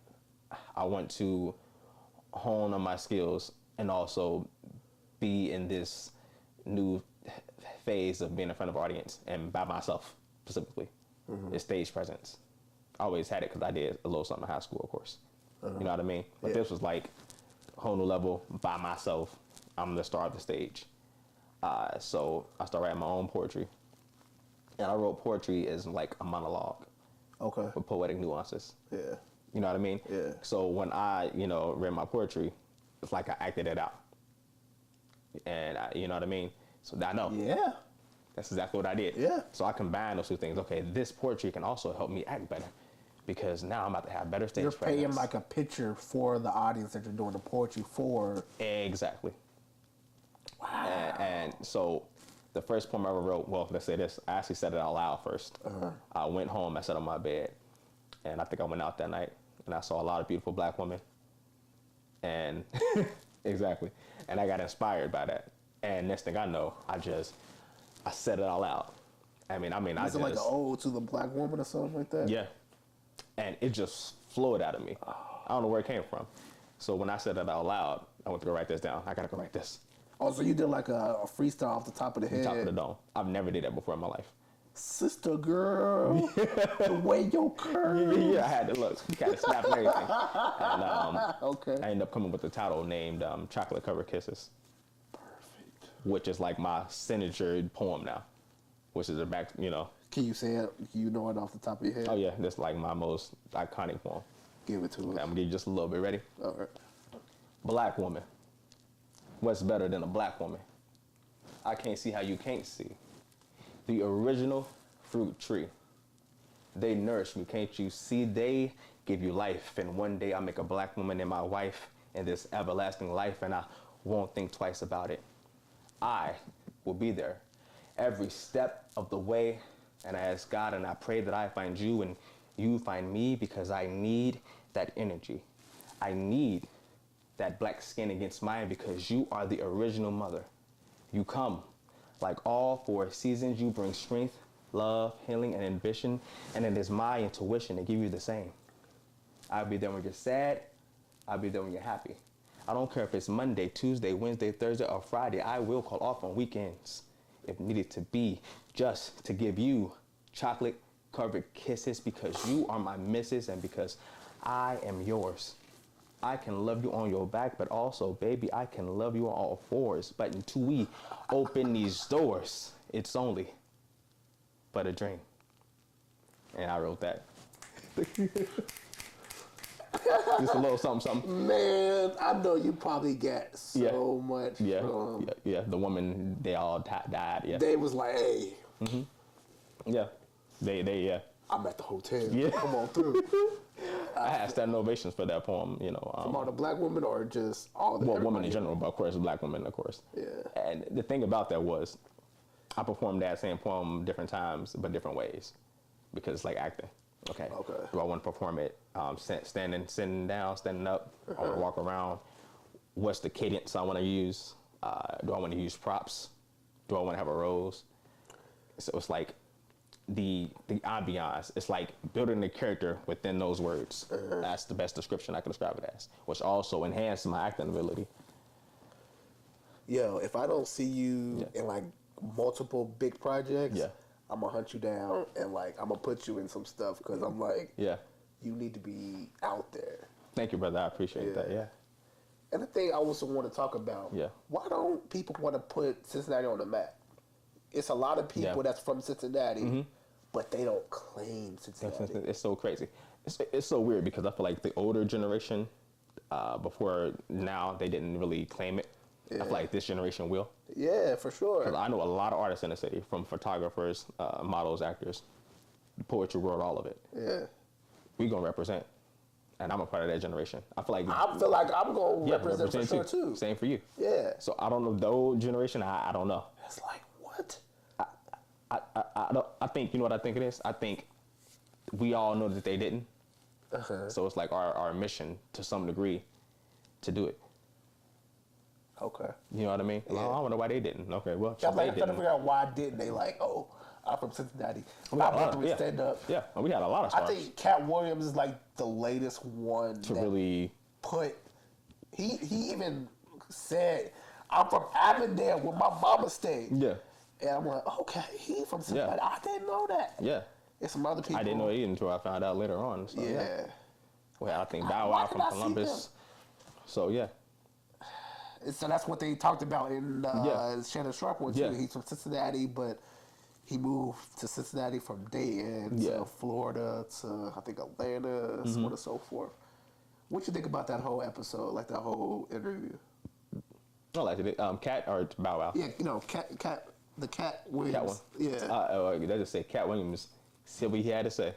I want to hone on my skills and also be in this new phase of being in front of an audience and by myself specifically. It's stage presence. I always had it because I did a little something in high school, of course. You know what I mean? But this was like a whole new level by myself. I'm the star of the stage. So I started writing my own poetry. And I wrote poetry as like a monologue. Okay. With poetic nuances. Yeah. You know what I mean? Yeah. So when I, read my poetry, it's like I acted it out. And you know what I mean? So I know. Yeah. That's exactly what I did. Yeah. So I combined those two things. Okay, this poetry can also help me act better because now I'm about to have better stage presence. You're painting like a picture for the audience that you're doing the poetry for. Exactly. Wow. And so the first poem I ever wrote, well, let's say this, I actually said it out loud first. I went home, I sat on my bed, and I think I went out that night, and I saw a lot of beautiful black women. And exactly. And I got inspired by that. And next thing I know, I said it all out. I mean, Is it like an ode to the black woman or something like that? Yeah. And it just flowed out of me. I don't know where it came from. So when I said it out loud, I went to go write this down. I got to go write this. Oh, so you did like a freestyle off the top of the head? Top of the dome. I've never did that before in my life. Sister girl, the way your curves. Yeah, I had to look. You got to snap and everything. And okay. I ended up coming with the title named Chocolate Covered Kisses. Perfect. Which is like my signature poem now. Which is Can you say it? You know it off the top of your head? Oh yeah, that's like my most iconic poem. Give it to us. Okay, I'm gonna give you just a little bit. Ready? All right. Black woman. What's better than a black woman? I can't see how you can't see. The original fruit tree. They nourish me, can't you see? They give you life. And one day I'll make a black woman and my wife in this everlasting life, and I won't think twice about it. I will be there every step of the way, and I ask God and I pray that I find you and you find me, because I need that energy. I need that black skin against mine, because you are the original mother. You come like all 4 seasons. You bring strength, love, healing, and ambition, and it is my intuition to give you the same. I'll be there when you're sad. I'll be there when you're happy. I don't care if it's Monday, Tuesday, Wednesday, Thursday, or Friday. I will call off on weekends if needed to be, just to give you chocolate covered kisses, because you are my missus and because I am yours. I can love you on your back, but also, baby, I can love you on all 4s. But until we open these doors, it's only but a dream. And I wrote that. Just a little something. Man, I know you probably got so much. Yeah. The woman, they all died. Yeah. They was like, hey. Mm-hmm. Yeah. They. I'm at the hotel. Yeah. Come on through. I had standing ovations for that poem. From all the black women, or just all the women in general, but of course, black women, of course. Yeah. And the thing about that was, I performed that same poem different times, but different ways, because it's like acting. Okay. Do I want to perform it sitting down, standing up, or walk around? What's the cadence I want to use? Do I want to use props? Do I want to have a rose? So it's like the ambiance. It's like building the character within those words. That's the best description I can describe it as, which also enhanced my acting ability. Yo, if I don't see you in like multiple big projects, I'm gonna hunt you down and like I'm gonna put you in some stuff because I'm like, you need to be out there. Thank you, brother. I appreciate that. Yeah. And the thing I also want to talk about, why don't people want to put Cincinnati on the map? It's a lot of people that's from Cincinnati, but they don't claim Cincinnati. It's so crazy. It's so weird because I feel like the older generation, before now, they didn't really claim it. I feel like this generation will. Yeah, for sure. 'Cause I know a lot of artists in the city, from photographers, models, actors, the poetry world, all of it. Yeah. We gonna represent. And I'm a part of that generation. I feel like I'm going to represent for sure too. Same for you. Yeah. So I don't know, the old generation, I don't know. It's like, what? I think, you know what I think it is? I think we all know that they didn't. So it's like our mission to some degree to do it. Okay. You know what I mean? Yeah. I don't know why they didn't. Okay, well, I'm like trying to figure out why didn't they like, oh, I'm from Cincinnati. We stand up. Yeah, we had a lot of stars. I think Cat Williams is like the latest one to really put. He even said, "I'm from Avondale, where my mama stayed." Yeah, and I'm like, okay, he from Cincinnati. I didn't know that. Yeah, and some other people. I didn't know it until I found out later on. So, well, I think Bow Wow from Columbus. So yeah. So that's what they talked about in Shannon Sharp one too. He's from Cincinnati, but he moved to Cincinnati from Dayton to Florida to I think Atlanta, so on and so forth. What you think about that whole episode, like that whole interview? I liked it. Cat or Bow Wow? Yeah, you know, the Cat Williams. Cat one. They just say Cat Williams said what he had to say.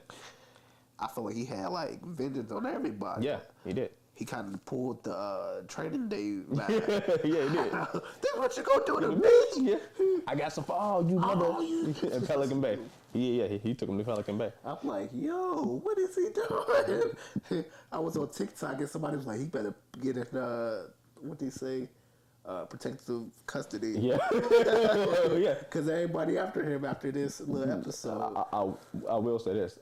I feel like he had like vengeance on everybody. Yeah, he did. He kind of pulled the training day back. Yeah, he did. That's what you gonna do to me? Yeah. I got some for all you mother. In Pelican Bay. He took him to Pelican Bay. I'm like, yo, what is he doing? I was on TikTok and somebody was like, he better get in, what they say, protective custody. Yeah. Yeah. Because everybody after him after this little episode. I will say this.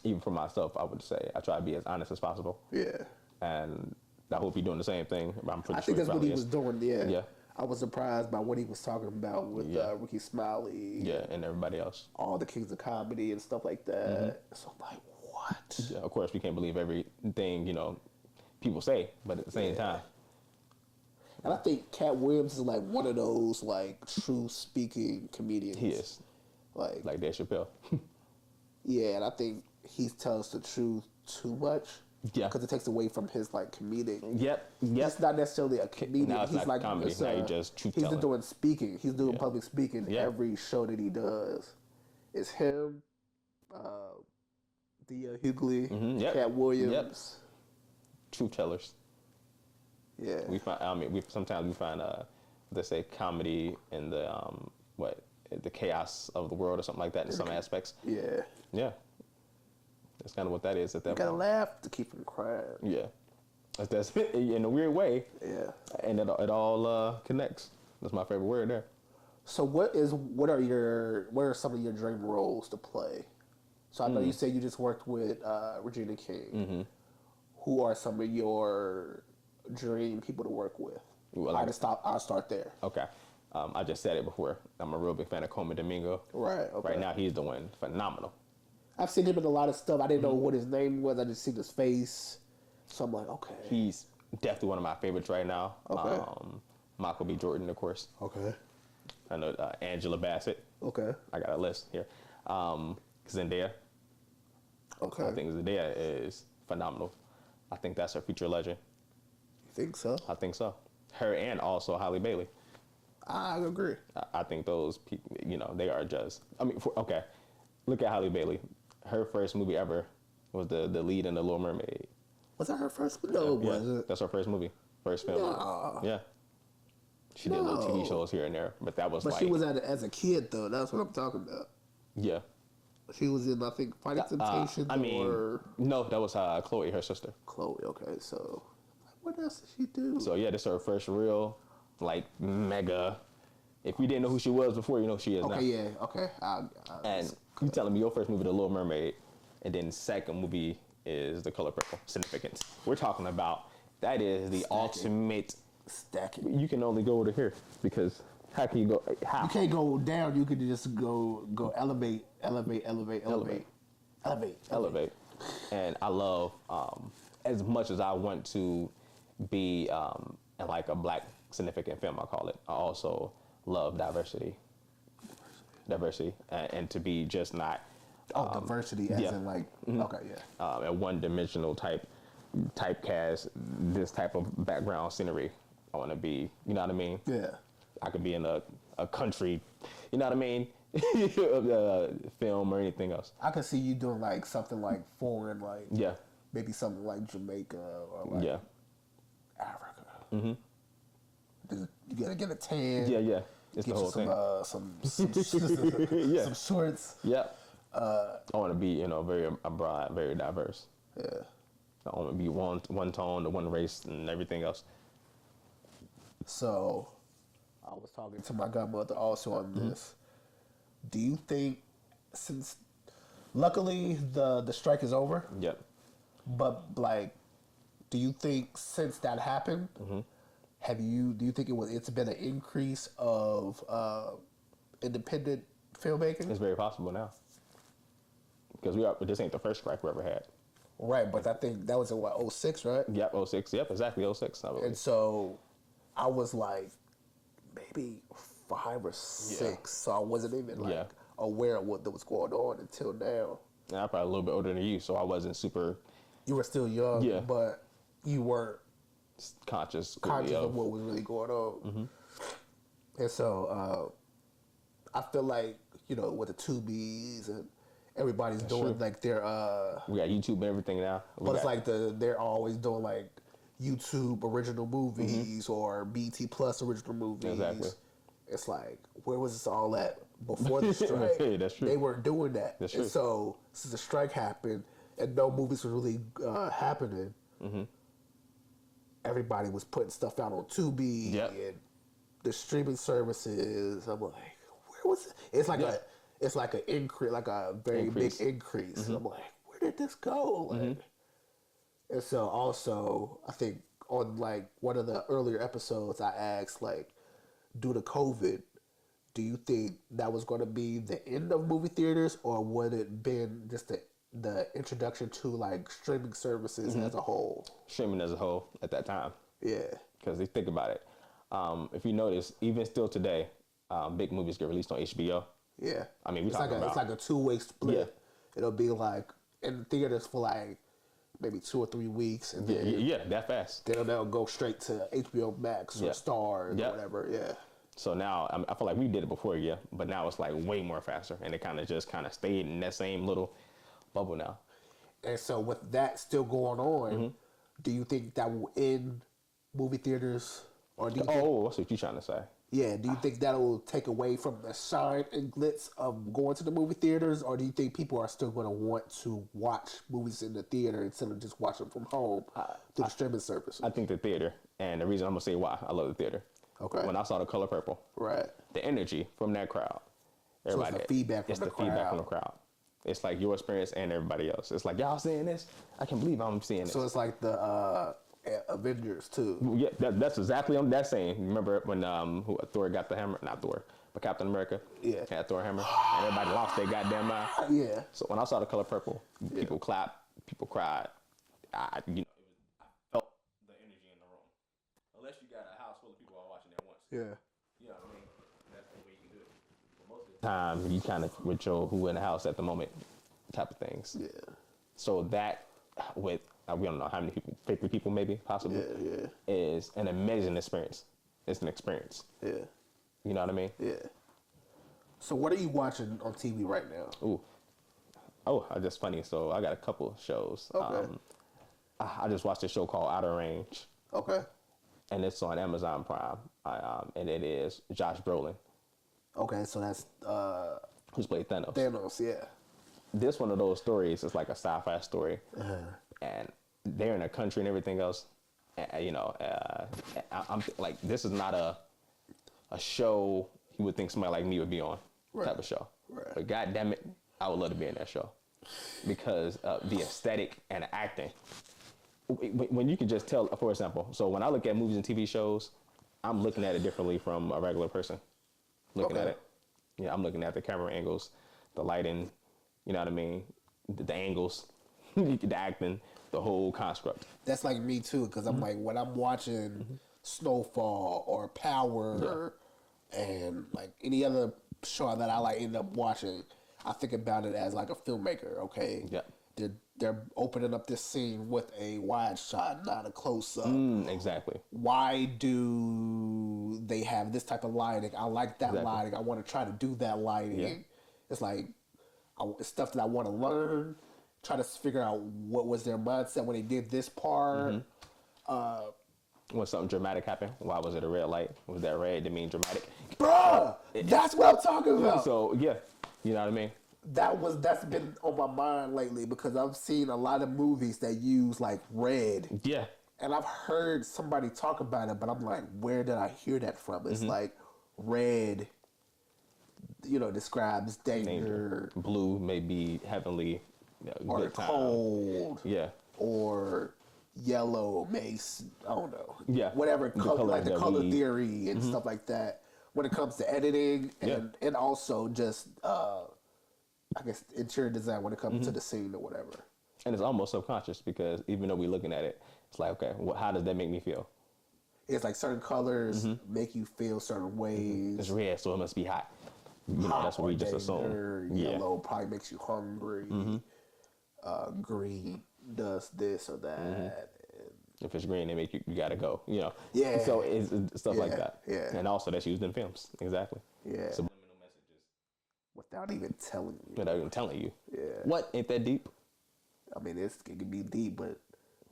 Even for myself, I would say I try to be as honest as possible. Yeah. And I hope you're doing the same thing. I think that's what he was doing, yeah. I was surprised by what he was talking about with Ricky Smiley. Yeah, and everybody else. All the kings of comedy and stuff like that. So I'm like, what? Yeah, of course, we can't believe everything, people say, but at the same time. And I think Cat Williams is like one of those like true speaking comedians. He is. Like Dave Chappelle. Yeah, and I think he tells the truth too much. Yeah. Because it takes away from his like comedic. Yep. He's not necessarily a comedian. Now it's he's not like comedy. Now you just truth telling. He's doing speaking. He's doing public speaking every show that he does. It's him, Thea Hughley, Cat Williams. Truth tellers. Yeah. Sometimes we find they say comedy in the the chaos of the world or something like that in some aspects. Yeah. Yeah. That's kind of what that is at that point. You gotta laugh to keep from crying. Yeah. That's in a weird way. Yeah. And it all connects. That's my favorite word there. So what are some of your dream roles to play? So I know you said you just worked with Regina King. Mm-hmm. Who are some of your dream people to work with? Well, I'll start there. Okay. I just said it before. I'm a real big fan of Coleman Domingo. Right. Okay. Right now, he's doing phenomenal. I've seen him in a lot of stuff. I didn't know what his name was. I just seen his face. So I'm like, okay. He's definitely one of my favorites right now. Okay. Michael B. Jordan, of course. Okay. I know Angela Bassett. Okay. I got a list here. Zendaya. Okay. I think Zendaya is phenomenal. I think that's her future legend. You think so? I think so. Her and also Halle Bailey. I agree. I think those people, they are just. Look at Halle Bailey. Her first movie ever was the lead in The Little Mermaid. Was that her first? No, yeah, was it? That's her first movie, first film. No. Yeah. She did little TV shows here and there, but that was. But she was as a kid though. That's what I'm talking about. Yeah. She was in, I think, Fighting Temptations. No, that was Chloe, her sister. Chloe. Okay, so what else did she do? So yeah, this is her first real, mega If you didn't know who she was before, you know who she is now. Okay, yeah, okay. And you telling me your first movie, The Little Mermaid, and then second movie is The Color Purple, Significance. We're talking about that is the ultimate. Stacking. You can only go to here because how can you go? How? You can't go down. You could just go elevate. And I love as much as I want to be like a black significant film, I call it. I also love diversity, and to be just not diversity as in like okay, yeah, a one-dimensional typecast, this type of background scenery. I want to be, you know what I mean? yeah. I could be in a country, you know what I mean? Film or anything else. I could see you doing like something like foreign, like maybe something like Jamaica or like Africa. Mm-hmm. You gotta get a tan. Yeah. It's get the whole some, thing. some shorts. Yeah. I want to be, very broad, very diverse. Yeah. I want to be one tone, one race, and everything else. So, I was talking to my godmother also on this. Do you think, since luckily the strike is over? Yep. But like, do you think since that happened, do you think it's been an increase of independent filmmaking? It's very possible now. Because this ain't the first strike we ever had. Right, but I think that was in what, 06, right? Yep, 06. Yep, exactly 06. And so I was like maybe 5 or 6, so I wasn't even aware of what was going on until now. And I'm probably a little bit older than you, so I wasn't super. You were still young, but you weren't conscious of what was really going on. And so I feel like, with the Tubies and everybody's doing like their we got YouTube and everything now. But it's like they're always doing like YouTube original movies or BT Plus original movies. Exactly. It's like, where was this all at before the strike? Hey, that's true. They weren't doing that. That's true. And so since the strike happened and no movies were really happening, everybody was putting stuff out on Tubi and the streaming services. I'm like, where was it? It's like it's like an increase, like a very big increase. I'm like, where did this go? Like, and so also, I think on like one of the earlier episodes, I asked like, due to COVID, do you think that was going to be the end of movie theaters, or would it been just the introduction to like streaming services as a whole? Streaming as a whole at that time. Yeah. Because they think about it. If you notice, even still today, big movies get released on HBO. Yeah. I mean, it's like a 2-way split. Yeah. It'll be like in theaters for like maybe 2 or 3 weeks, and then that fast. Then they'll go straight to HBO Max or Stars or whatever. Yeah. So now I feel like we did it before, but now it's like way more faster, and it kind of stayed in that same little bubble now. And so with that still going on, do you think that will end movie theaters, or do you think, that's what you're trying to say? Yeah, do you think that will take away from the shine and glitz of going to the movie theaters, or do you think people are still going to want to watch movies in the theater instead of just watching them from home through the streaming service? I think the theater, and the reason I'm going to say why I love the theater. Okay. When I saw The Color Purple, right, the energy from that crowd, everybody, so it's the feedback from the crowd. It's like your experience and everybody else. It's like, y'all seeing this? I can't believe I'm seeing this. So it's like the Avengers too. Yeah, that's exactly on that saying. Remember when Thor got the hammer? Not Thor, but Captain America. Yeah. Had Thor hammer, and everybody lost their goddamn mind. Yeah. So when I saw The Color Purple, people clapped, people cried. I felt the energy in the room. Unless you got a house full of people all watching at once. Yeah. You know what I mean? That's the way you can do it. But most of the time, you kind of with your who in the house at the moment type of things. Yeah. So that with we don't know how many people, 50 people maybe, possibly, is an amazing experience. It's an experience. Yeah. You know what I mean? Yeah. So what are you watching on TV right now? Ooh. Oh, that's funny. So I got a couple shows. Okay. I just watched a show called Outer Range. Okay. And it's on Amazon Prime. And it is Josh Brolin. Okay, so that's... who's played Thanos. Thanos, yeah. This one of those stories is like a sci-fi story. And they're in a country and everything else. I'm like, this is not a show you would think somebody like me would be on type of show. Right. But God damn it, I would love to be in that show because the aesthetic and the acting. When you can just tell, for example, so when I look at movies and TV shows, I'm looking at it differently from a regular person looking at it. Yeah, I'm looking at the camera angles, the lighting, you know what I mean, the angles, the acting, the whole construct. That's like me too, because I'm like, when I'm watching Snowfall or Power and like any other show that I like end up watching, I think about it as like a filmmaker. Okay, they're opening up this scene with a wide shot, not a close up. Exactly. Why do they have this type of lighting? I like that lighting. I want to try to do that lighting. Yeah. It's like it's stuff that I want to learn. Try to figure out what was their mindset when they did this part. When something dramatic happened, why was it a red light? Was that red to mean dramatic? Bruh, that's what I'm talking about. So yeah, you know what I mean? That's been on my mind lately because I've seen a lot of movies that use like red. Yeah. And I've heard somebody talk about it, but I'm like, where did I hear that from? It's like red, describes danger. Blue may be heavenly, or good time. cold. Yeah. Or yellow makes, I don't know. Yeah. Whatever, The color, color like the that color we- theory and stuff like that. When it comes to editing and also just, I guess, interior design when it comes to the scene or whatever. And it's almost subconscious because even though we're looking at it, it's like, okay, how does that make me feel? It's like certain colors make you feel certain ways. It's red, so it must be hot. That's what we just assume. Yellow probably makes you hungry. Green does this or that. If it's green, they make you gotta go. Yeah. So it's stuff like that. Yeah. And also that's used in films. Exactly. Yeah. Subliminal messages. Without even telling you. Without even telling you. Yeah. What? Ain't that deep? I mean, it can be deep, but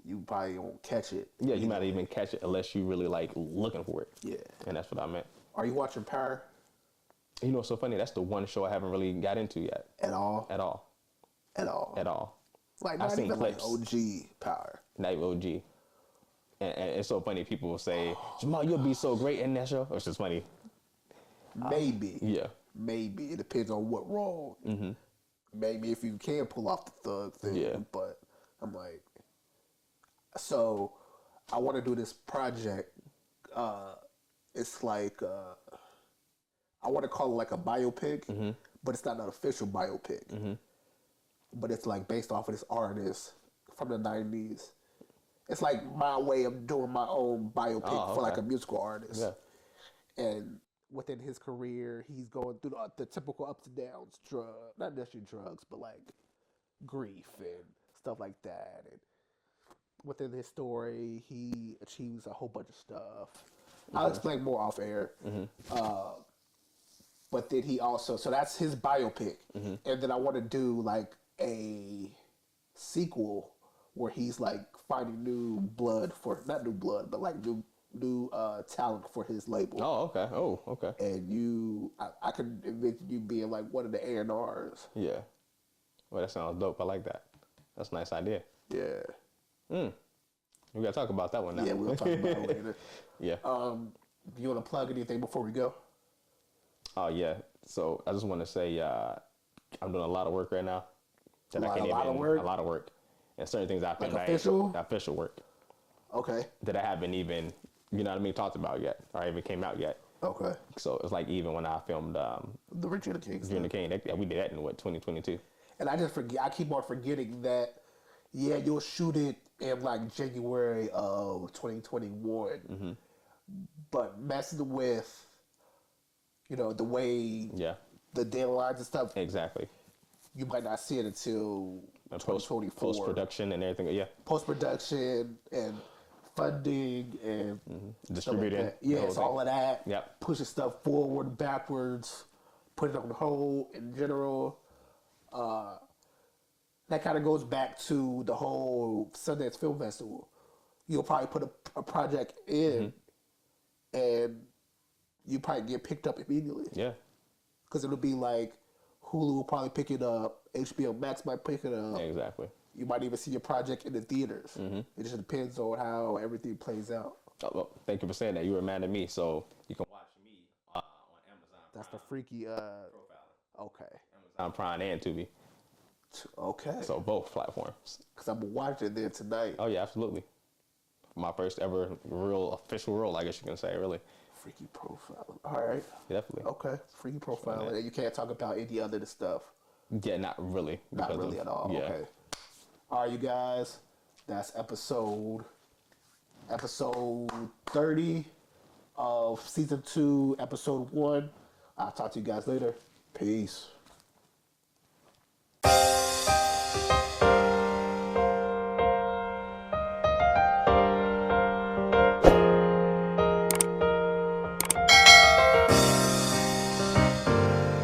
you probably won't catch it. Yeah, you might not even catch it unless you really like looking for it. Yeah. And that's what I meant. Are you watching Power? You know what's so funny? That's the one show I haven't really got into yet. At all? At all. At all? At all. Like, I've not seen even clips. like OG Power. Not even OG. And it's so funny. People will say, Jamal, you'll be so great in that show. It's just funny. Maybe. Yeah. Maybe. It depends on what role. Maybe if you can pull off the thug thing. Yeah. But I'm like, so I want to do this project. It's like, I want to call it like a biopic, but it's not an official biopic. But it's like based off of this artist from the 90s. It's like my way of doing my own biopic for like a musical artist. Yeah. And within his career, he's going through the typical ups and downs, not necessarily drugs, but like grief and stuff like that. And within his story, he achieves a whole bunch of stuff. I'll explain more off air. But then he also, so that's his biopic. And then I want to do like a sequel where he's like finding new blood not new blood, but like new talent for his label. Oh, okay. Oh, okay. And I could envision you being like one of the A&Rs. Yeah. Well, that sounds dope. I like that. That's a nice idea. Yeah. We got to talk about that one now. Yeah, we'll talk about it later. Yeah. You want to plug anything before we go? Oh, yeah. So I just want to say I'm doing a lot of work right now. A lot of work? And certain things I think official work. Okay. That I haven't even, talked about yet or even came out yet. Okay. So it's like even when I filmed The Regina King. Regina King, we did that in 2022. And I just forget. I keep on forgetting that. Yeah, you'll shoot it in like January of 2021. But messing with, the way the deadlines and stuff. Exactly. You might not see it until 2024. Post-production and everything. Yeah. Post-production and funding and distributing. Like yes, all of that. Yep. Pushing stuff forward, backwards, put it on hold in general. That kind of goes back to the whole Sundance Film Festival. You'll probably put a project in and you probably get picked up immediately. Yeah. Because it'll be like Hulu will probably pick it up. HBO Max might pick it up. Exactly. You might even see your project in the theaters. It just depends on how everything plays out. Oh, well, thank you for saying that. You reminded me. So you can watch me on Amazon That's the freaky. Okay. Amazon Prime and Tubi. Okay. So both platforms. Because I'm watching there tonight. Oh yeah, absolutely. My first ever real official role, I guess you can say, really. Freaky profiling. All right. Definitely. Okay. Freaky profiling. And you can't talk about any other stuff. Yeah, not really. Not really at all. Yeah. Okay. All right, you guys. That's episode 30 of season 2, episode 1. I'll talk to you guys later. Peace.